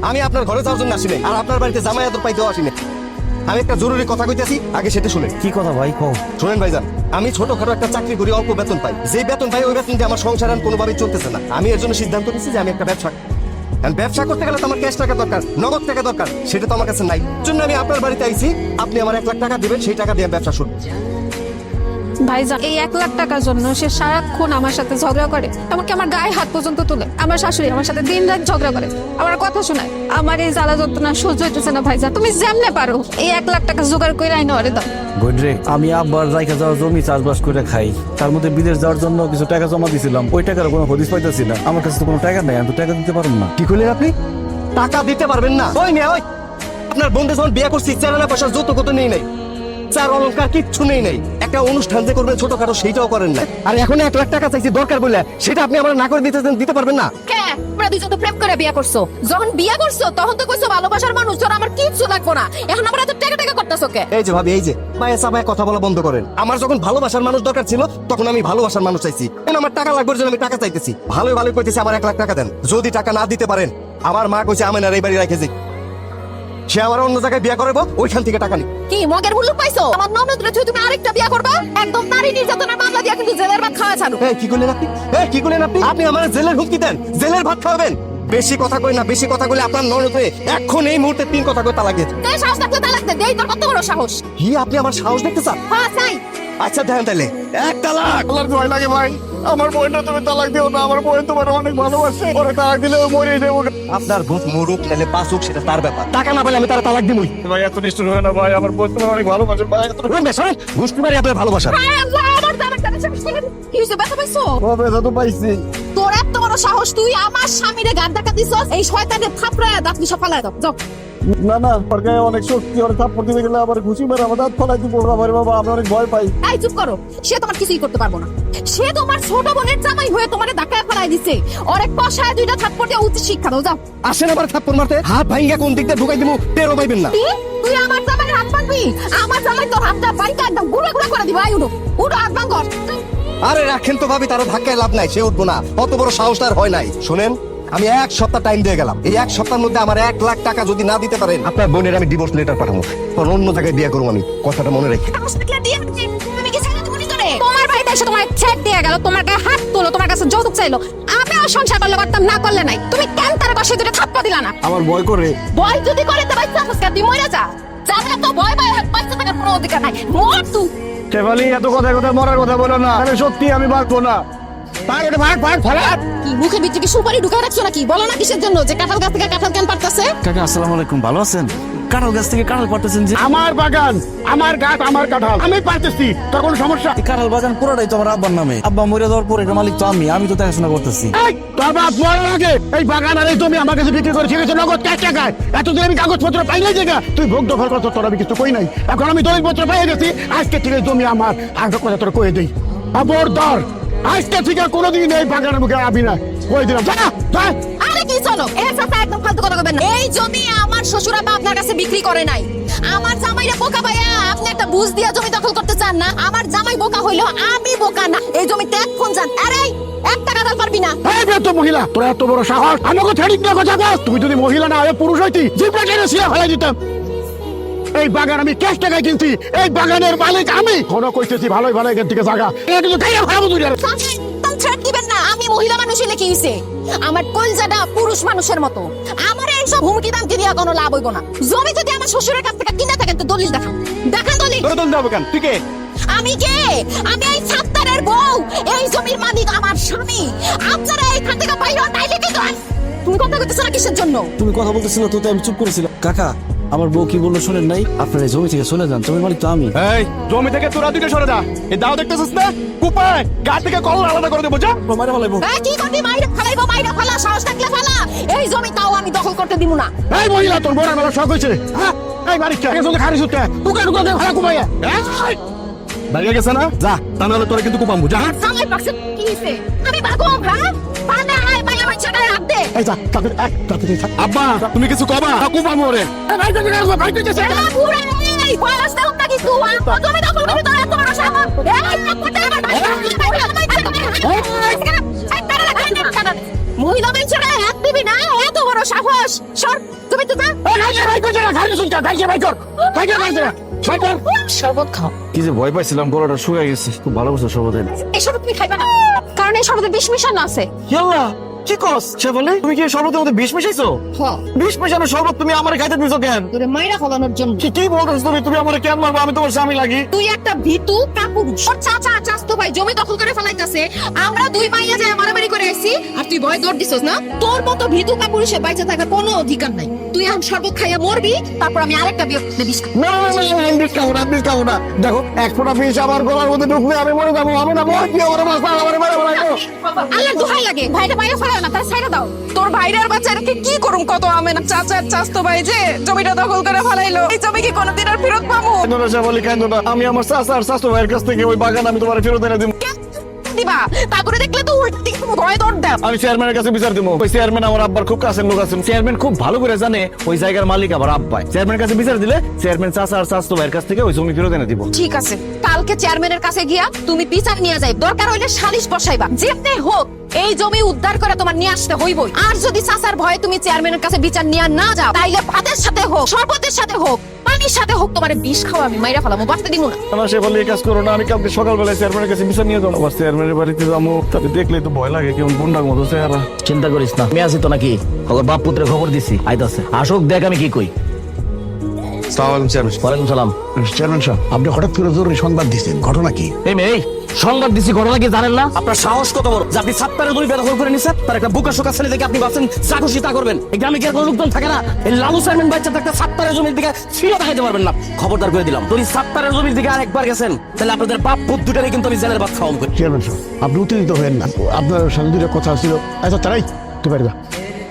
আমি আপনার ঘরে যাওয়ার জন্য আসি নাই, আর আপনার বাড়িতে জামাই আদর পাইতেও আসি নাই। আমি একটা জরুরি কথা কইতেছি, আগে সেটা শুনেন। কি কথা ভাই কও? শুনেন ভাইজান, আমি ছোটখাটো একটা চাকরি করি, অল্প বেতন পাই। যে বেতন পাই ওই বেতন দিয়ে আমার সংসার আর কোনোভাবেই চলতেছে না। আমি এর জন্য সিদ্ধান্ত নিয়েছি যে আমি একটা ব্যবসা, আর ব্যবসা করতে গেলে তো আমার ক্যাশ টাকা দরকার, নগদ টাকা দরকার। সেটা তো আমার কাছে নাই। জন্য আমি আপনার বাড়িতে আইছি, আপনি আমার 1 লাখ টাকা দিবেন, সেই টাকা দিয়ে ব্যবসা শুরু। ভাইজান, এই 1 লাখ টাকার জন্য সে সারাক্ষণ আমার সাথে ঝগড়া করে, এমনকি আমার গায়ে হাত পর্যন্ত তুলে। আমার শাশুড়ি আমার সাথে দিন রাত ঝগড়া করে, আমার কথা শোনায়। আমার এই জ্বালা যন্ত্রণা সহ্য হইতেছে না ভাইজান, তুমি যেমনে পারো এই 1 লাখ টাকা জোগাড় করে আইনো আরে দাও। বইরে, আমি আব্বার জায়গা যাওয়ার জমি চাষবাস করে খাই, তার মধ্যে বিদেশ যাওয়ার জন্য কিছু টাকা জমা দিয়েছিলাম। ওই টাকার কোনো হদিস পাইতেছি না। আমার কাছে তো কোনো টাকা নাই, আমি তো টাকা দিতে পারবো না। কি করলেন আপনি? টাকা দিতে পারবেন না? ওই নে ওই, আপনার বন্ধু যখন বিয়ে করছি, চালানা পয়সার যত কত নেই নাই, চার অলঙ্কার কিচ্ছু নেই নাই। একটা অনুষ্ঠান যে করবেন ছোটখাটো, সেইটাও করেন না। আর এখন 1 লাখ টাকা চাইছি দরকার বলে, সেটা আপনি আমার না করে দিতে পারবেন না? হ্যাঁ, তোমরা দুজন তো প্রেম করে বিয়ে করছো। যখন বিয়ে করছো তখন তো কইছো ভালোবাসার মানুষ, তোর আমার কিচ্ছু লাগবে না। এখন আমরা এত টাকা টাকা করতেছো কে? এই যে ভাবি, এই যে মায়ের সাবায় কথা বলা বন্ধ করেন। আমার যখন ভালোবাসার মানুষ দরকার ছিল, তখন আমি ভালোবাসার মানুষ চাইছি। এখন আমার টাকা লাগবে, জন্য আমি টাকা চাইতেছি। ভালোই ভালোই কইতেছি আমার 1 লাখ টাকা দেন। যদি টাকা না দিতে পারেন, আমার মা কইছে আমি না এই বাড়ি রেখেছি, সে আমার অন্য জায়গায় বিয়ে করবো, ওইখান থেকে টাকা নিই। কি মগের মুল্লুক পাইছো? আমার ননদ রে তুমি আরেকটা বিয়ে করবা? একদম নারী নির্যাতনের মামলা দিয়া কিন্তু জেলের ভাত খাওয়া ছাড়ো। এই কি করলেন আপনি? এই কি করলেন আপনি? আপনি আমার জেলের হুমকি দেন, জেলের ভাত খাওয়াবেন? বেশি কথা কই না, বেশি কথা কইলে আপনার ননদে এখন এই মুহূর্তে 3 কথা কই তালাক দিয়ে। এই সাহস থাকলে তালাক দে, দেই তোর কত বড় সাহস। কি আপনি আমার সাহস দেখতে চান? হ্যাঁ চাই। আচ্ছা দেন তাহলে 1 তালাক। আল্লাহর ভয় লাগে ভাই, আমার বোনটা তুমি তালাক দিও না। আমার বোন তোমার অনেক ভালোবাসে, ওরে তালাক দিলে মরে যাবো। আপনার ভূত মরুক নালে বাঁচুক, সেটা তার ব্যাপার। টাকা না পেলে আমি তার তালাক দিবই। ভাই এত নিষ্ঠুর হয় না ভাই, আমার বোন তোমার অনেক ভালোবাসে ভাই। ঘুষটি মারি আপনার ভালোবাসা। হায় আল্লাহ, আমার জামাইটা সাহস করে। কি হইছে, ব্যথা পাইছো? কবে তো পাইছি। তোর এত বড় সাহস, তুই আমার স্বামীরে গাদ ধাক্কা দিছস। এই শয়তানের থাপড়ায় দাঁত সব ফালায় দাও, যাও। না না, ওর গায়ে অনেক শক্তি, ওর থাপ্পড় দিতে গেলে আবার ঘুষি মেরে আমার দাঁত ফলাই দিব। বাবার বাবা, আমি অনেক ভয় পাই। এই চুপ করো, সে তোমার কিছুই করতে পারবো না। সে তোমার ছোট বোনের জামাই হয়ে তোমারে ধাক্কায় ফেলাই দিছে। ওর এক কষায় 2টা থাপ্পড় দিয়ে উচিত শিক্ষা দাও, যাও। আসেন আবার থাপ্পড় মারতে, হাত ভাঙিয়া কোন দিক দিয়ে ঢুকাই দিমু টেরও পাইবেন না। কি? তুই আমার জামাইয়ের হাত ভাঙবি? আমার জামাই তোর হাতটা বাইকা একদম গুঁড়া গুঁড়া করে দিবা। উঠো উঠো, হাত ভাঙ কর। আরে রাখেন তো ভাবি, তারও ধাক্কায় লাভ নাই, সে উঠবো না। অত বড় সাহস তার হয় নাই। শোনেন, আমি 1 সপ্তাহ টাইম দিয়ে গেলাম। এই 1 সপ্তাহের মধ্যে আমার 1 লাখ টাকা যদি না দিতে পারেন, আপনার বোনের আমি ডিভোর্স লেটার পাঠাবো, কারণ অন্য জায়গায় বিয়ে করবো আমি। কথাটা মনে রেখে। তুমি কি ছেড়ে দিবনি তোরে? তোমার বাড়িতে এসে তোমার ছেড় দিয়ে গেল, তোমার গায়ে হাত তুলো, তোমার কাছে যৌতুক চাইলো। আমি আর সংসার করলে পারতাম, না করলে নাই। তুমি কেন তার পাশে 2টা থাপ্পড় দিলা না? আমার ভয় করে। ভয় যদি করে তো বাইসা মুস্কা তুই মরে যা। জানা তো ভয় পায় বাইসা থাকার কোনো অধিকার নাই। মর তুই। শেফালি, এত কথা কথা মরার কথা বলো না। আমি সত্যি আমি বাঁচবো না। কি মুখের ভিতরে কি সুপারি ঢুকায় রাখছো নাকি? বলো না কিসের জন্য? যে কাঁঠাল গাছ থেকে কাঁঠাল কেন পারতেছে? কাকা আসসালামু আলাইকুম, ভালো আছেন? কাঁঠাল গাছ থেকে কাঁঠাল পাঠাচ্ছেন যে? আমার বাগান, আমার গাছ, আমার কাঁঠাল, আমি পারতেছি। তোর কোনো সমস্যা? এই কাঁঠাল বাগান পুরোটাই তো আমার আব্বার নামে। আব্বা মরে যাওয়ার পরে এটার মালিক তো আমি তো দেখাশোনা করতেছি। এই, তোর বাপ মরার আগে এই বাগান আর এই জমি আমার কাছে বিক্রি করে ছেড়েছে নগদ 4 টাকায়। এতদিন আমি কাগজপত্র পাই নাই জায়গা, তুই ভোগ দখল করছো, তোর আমি কিছু কই নাই। এখন আমি দলিলপত্র পেয়ে গেছি, আজকে থেকে জমি আমার। আর কথা তোর কয়ে দিই, খবরদার আজকে থেকে কোনোদিন এই বাগানের মুখে আবি না, কয়ে দিলাম। যা যা। আরে কি চলো, এর সাথে একদম ফালতু কথা বলবেন না। এই জমি আমার শ্বশুরাবা আপনার কাছে বিক্রি করে নাই। আমার জামাইরা বোকা ভাইয়া, আপনি একটা বুঝ দিয়া জমি দখল করতে চান না। আমার জামাই বোকা হইলো, আমি বোকা না। এই জমিতে এখন যান। আরে 1 টাকা দাল পারবি না। এই বেতো মহিলা, তোর এত বড় সাহস! আমাকে ছেড়িক না কথা বল। তুই যদি মহিলা না হয়ে পুরুষ হইতি, জিপটা টেনে ছিঁড়ে ফেলাই দিতাম। এই বাগান আমি ক্যাশ টাকায় কিনছি, এই বাগানের মালিক আমি। কোনো কইতেছি ভালোই ভালো এখান থেকে জায়গা, এটা কিন্তু খাইয়া খারাপ তুই। ছেড়ে দিবেন না। আমি মহিলা মানুষ হইলে কি হইছে? আমার কলজাটা পুরুষ মানুষের মতো। আমার এইসব হুমকি দামকি দিয়া কোনো লাভ হইব না। জমি যদি আমার শ্বশুরের কাছ থেকে কিনে থাকেন তো দলিল দেখান, দেখান দলিল। তোর দল যাবো কেন? তুই কে? আমি কে? আমি এই সাত্তারের বউ, এই জমির মালিক আমার স্বামী। আপনারা এইখান থেকে বাইরে নাইলে কি করেন? তুমি কথা কইতেছ না কিসের জন্য? তুমি কথা বলতেছিল তো, তাই আমি চুপ করেছিলাম। কাকা, আমার বউ কি বললো শোনেন নাই? আপনার এই জমি থেকে চলে যান, জমির মালিক তো আমি। এই জমি থেকে তোরা দুইটা সরে যা। এই দাও দেখতেছিস না, কুপায় গা থেকে কল আলাদা করে দেবো। যা, মারে ফেলাইবো। এই কি করবি? মাইরে ফালাইবো, মাইরে ফালা, সাহস থাকলে ফালা। এই জমি তাও আমি দখল করতে দিব না। এই মহিলা, তোর বড় বেলা শখ হয়েছে। হ্যাঁ, এই বাড়ি কে এসে খারিস হতে টুকা টুকা দিয়ে ভাড়া কুপাইয়া দাঁড়িয়ে গেছে না? যা, তা নাহলে তোরা কিন্তু কুপামু। যা জামাই পাকছে কি হইছে? আমি ভাগম রা পানে আয় ভাই, আমার ছেড়ে রাখ দে। এই যা, তাড়াতাড়ি যা। আব্বা, তুমি কিছু কবা? কুপামু ওরে। ভাই তুমি ভাই কইতেছে। এ বুড়া, এই বয়স দাও নাকি তুই? জমি দখল করবি তোর এত বড় সাহস? এই থাপ্পড়টা আমার ভাই। মহিলা মানুষেরা হাত দিবি না, এত বড় সাহস? সর। বাইতে যা। শরবত খাও। কি যে ভয় পাইছিলাম, গলাটা শুকাই গেছে। খুব ভালো বলছো সবাই। এই শরবত তুমি খাইবা না, কারণ এই শরবতে বিষ মিশানো আছে। ইয়াল্লা কি কস শেফালি, তুমি কি শরবতের মধ্যে বিষ মিশাইছো? হ্যাঁ, বিষ মিশানো শরবত তুমি আমারে খাইতে দিছো কেন? তোরে মাইরা ফলানোর জন্য। কি বলতেছো তুমি? তুমি আমারে কেন মারবা? আমি তোমার স্বামী লাগি। তুই একটা ভীতু কাপুরুষ। ওর চাচা চাচতো ভাই জমি দখল করে ফেলাইতাছে, আমরা দুই মাইয়া যায় মারামারি করে আইছি, আর তুই ভয় দৌড় দিছস না? তোর মতো ভীতু কাপুরুষে বাইচে থাকার কোনো অধিকার নাই। তুই এখন শরবত খাইয়া মরবি, তারপর আমি আরেকটা বিয়ে বিষ খাবো। না না না আমি বিষ খাবো না, বিষ খাবো না। দেখো এক ফোঁটা বিষ আমার গলার মধ্যে ঢুকলে আমি মরে যাবো। আমি না মরে কি আমার মাথা আমার মারে ফেলাইবো। আল্লাহ দোহাই লাগে, ভাইটা মাইরা ফেলাও না, তার ছাইড়া দাও। তোর ভাইরার বাচ্চাকে কি করুম? কত আমি না চাচার চাচতো ভাই যে জমিটা দখল করে ফেলাইলো, এই জমি কি কোনোদিন আর ফেরত পাবো? কেন না শেফালি, কেন না? আমি আমার চাচা আর চাচু ভাইয়ের কাছ থেকে ওই বাগান আমি তোমার ফেরত এনে দিব। দিবা তা করে দেখলে তো উল্টো দিকে তুমি ভয় দৌড় দাও। আমি চেয়ারম্যানের কাছে বিচার দিব। ওই চেয়ারম্যান আমার আব্বার খুব কাছের লোক আছেন। চেয়ারম্যান খুব ভালো করে জানে ওই জায়গার মালিক আবার আব্বাই। চেয়ারম্যানের কাছে বিচার দিলে চেয়ারম্যান চাচা আর চাচতো ভাইয়ের কাছ থেকে ওই জমি ফেরত এনে দিব। ঠিক আছে, কালকে চেয়ারম্যানের কাছে গিয়া তুমি বিচার নিয়ে যাই, দরকার হইলে সালিশ বসাইবা। যেতে হোক এই জমি উদ্ধার করে তোমার নিয়ে আসতে হইবই। আর যদি চাচার ভয়ে তুমি চেয়ারম্যানের কাছে বিচার নিয়ে না যাও, তাইলে ভাতের সাথে হোক, শরবতের সাথে হোক, পানির সাথে হোক, তোমার বিষ খাওয়া আমি মাইরা ফেলামো, বাঁচতে দিব না। আমার শেফালি এই কাজ করো না। আমি কালকে সকালবেলায় চেয়ারম্যানের কাছে বিচার নিয়ে যাবো। আবার চেয়ারম্যানের বাড়িতে যাবো, তাকে দেখলেই তো ভয় লাগে, কেমন গুন্ডার মতো চেহারা। চিন্তা করিস না, আমি আছি তো নাকি? খবর বাপ পুত্রে খবর দিছি, আইতাছে। আসুক দেখ আমি কি কই। ওয়ালাইকুম সালাম। চেয়ারম্যান সাহেব, আপনি হঠাৎ করে জরুরি সংবাদ দিচ্ছেন, ঘটনা কি? এই মেয়ে, এই সংবাদ দিছি, ঘটনা কি জানেন না? আপনার সাহস কত বড় যে আপনি সাত্তারের জমি বেদখল করে নিছেন? তার একটা বুকা শোকা ছেলে দেখে আপনি ভাবছেন যা খুশি তা করবেন। এই গ্রামে কি আর কোনো লোকজন থাকে না? এই লালু চেয়ারম্যান বাচ্চা একটা সাত্তারের জমির দিকে ছিল দেখাইতে পারবেন না। খবরদার করে দিলাম, যদি সাত্তারের জমির দিকে আর একবার গেছেন তাহলে আপনাদের বাপ পুত দুটারে কিন্তু আমি জেলের ভাত খাওয়াম করি। চেয়ারম্যান সাহেব, আপনি উত্তেজিত হবেন না। আপনার সাথে দুটো কথা ছিল। আচ্ছা তারাই তুই বাইরে যা।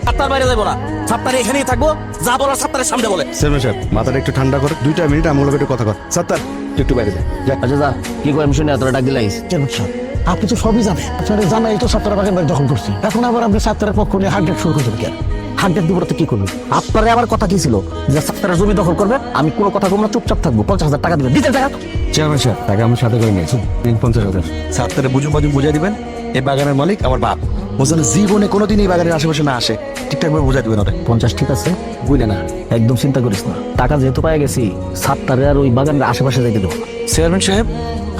সাত্তার বাইরে যাবো না, সাত্তারে এখানেই থাকবো। যা বলার সাত্তারের সামনে বলে। চেয়ারম্যান সাহেব, মাথাটা একটু ঠান্ডা করে 2 মিনিট আমার লোক একটু কথা কর। সাত্তার তুই একটু বাইরে যা। আচ্ছা যা, কি কই আমি শুনে এতটা ডাক দিলাইস? চেয়ারম্যান সাহেব, আপনি তো সবই জানেন। আপনার জামাই তো সাতটা বাগান বাড়ি দখল করছে। এখন আবার আপনি সাতটার পক্ষ নিয়ে হাঁটডেক শুরু করছেন কেন? হাঁটডেক দিব তো কি করবি? আপনারে আবার কথা কি ছিল যে সাত্তারের জমি দখল করবে? আমি কোনো কথা বলবো না, চুপচাপ থাকবো। 50,000 টাকা দিবেন, দিতে টাকা। চেয়ারম্যান সাহেব, টাকা আমার সাথে করে নিয়েছি 50,000। সাত্তারে বুঝুম বাজুম বুঝাই দিবেন। এই বাগানের মালিক আমার বাপ। বুঝলেন, জীবনে কোনোদিন এই বাগানের আশেপাশে না আসে। ঠিকঠাক ভাবে বুঝাই দিবেন ওরে। 50 ঠিক আছে, বুঝলে না? একদম চিন্তা করিস না, টাকা যেহেতু পাই গেছি, সাত্তারে আর ওই বাগানের আশেপাশে যাইতে দেবো। চেয়ারম্যান সাহেব,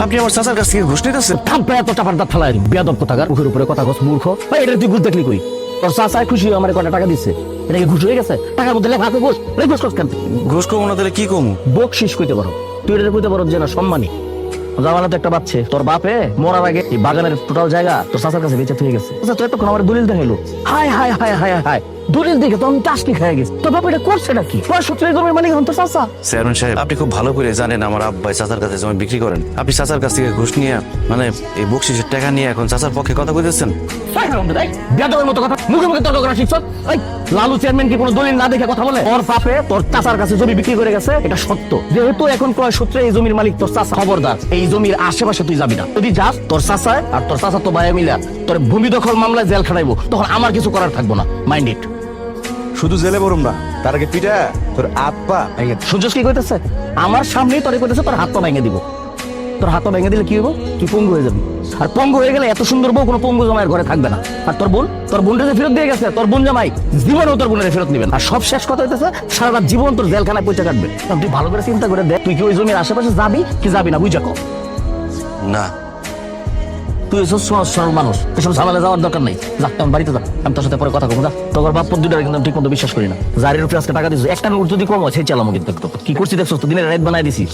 আপনি আমার চাচার কাছ থেকে ঘুষ নিতেছেন? থাকবে এত টাকার দাঁত ফেলাই বেয়াদব কোথাকার, মুখের উপরে কথা কস মূর্খ। ভাই এটা তুই ঘুষ দেখলি কই? তোর চাচায় খুশি হয়ে আমার কটা টাকা দিচ্ছে, এটা কি ঘুষ হয়ে গেছে? টাকার মধ্যে লেখা আছে ঘুষ, ঘুষ কস কেন? ঘুষ কমো না দিলে কি কমু? বকশিস কইতে পারো, তুই এটা কইতে পারো যে না সম্মানী। জামানা তো একটা বাচ্চা, তোর বাপে মরার আগে এই বাগানের টোটাল জায়গা তোর চাচার কাছে বেঁচে হয়ে গেছে। আচ্ছা তুই এতক্ষণ আমার দলিল দেখাইলো, হাই হাই হাই হাই হাই, দলিল দেখে তো আমি টাসকি খেয়ে গেছি। তোর বাপ এটা করছে নাকি? তোর সত্যি জমির মালিক হন তোর চাচা? চেয়ারম্যান সাহেব, আপনি খুব ভালো করে জানেন আমার আব্বাই চাচার কাছে জমি বিক্রি করেন। আপনি চাচার কাছ থেকে ঘুষ নিয়ে, মানে এই বকশিসের টাকা নিয়ে এখন চাচার পক্ষে কথা কইতেছেন? বেয়াদবের মতো কথা, মুখে মুখে তর্ক করা শিখছ? লালু চেয়ারম্যান কি কোনো দলিল না দেখে কথা বলে? তোর বাপে তোর চাচার কাছে জমি বিক্রি করে গেছে, এটা সত্য। যেহেতু এখন ক্রয় সূত্রে এই জমির মালিক তোর চাচা, খবরদার এই জমির আশেপাশে তুই যাবি না। যদি যাস তোর চাচায় আর তোর চাচা তো ভাই মিলা তোর ভূমি দখল মামলায় জেল খাটাইবো, তখন আমার কিছু করার থাকবো না। Mind it. শুধু জেলে বরুম না, তার আগে পিঠা তোর আব্বা ভেঙে সুযোগ কি কইতেছে? আমার সামনেই তোরে কইতেছে তোর হাত পা ভেঙে দিব। তোর হাত পা ভেঙে দিলে কি হইব? তুই পঙ্গু হয়ে যাবি। আর পঙ্গু হয়ে গেলে এত সুন্দর বউ কোনো পঙ্গু জামাইয়ের ঘরে থাকবে না। আর তোর বোনটা যে ফেরত দিয়ে গেছে, তোর বোন জামাই জীবনেও তোর বোনের ফেরত নিবেন। আর সব শেষ কথা হইতেছে সারা জীবন তোর জেলখানায় পয়সা কাটবে। তুই ভালো করে চিন্তা করে দেখ, তুই কি ওই জমির আশেপাশে যাবি কি যাবি না, বুঝা কো। না, তুই এসব সহজ সরল মানুষ, এসব ঝামেলা যাওয়ার দরকার নেই। যা তেমন বাড়িতে যা, আমি তোর সাথে পরে কথা কমো। যা, তোর বাপ দুইটারে কিন্তু ঠিক মতো বিশ্বাস করি না। জারির উপরে আজকে টাকা দিচ্ছ, একটা নোট যদি কম হয় সেই চালামো কিন্তু। কি করছি দেখছো তো, দিনের রাত বানাই দিছি।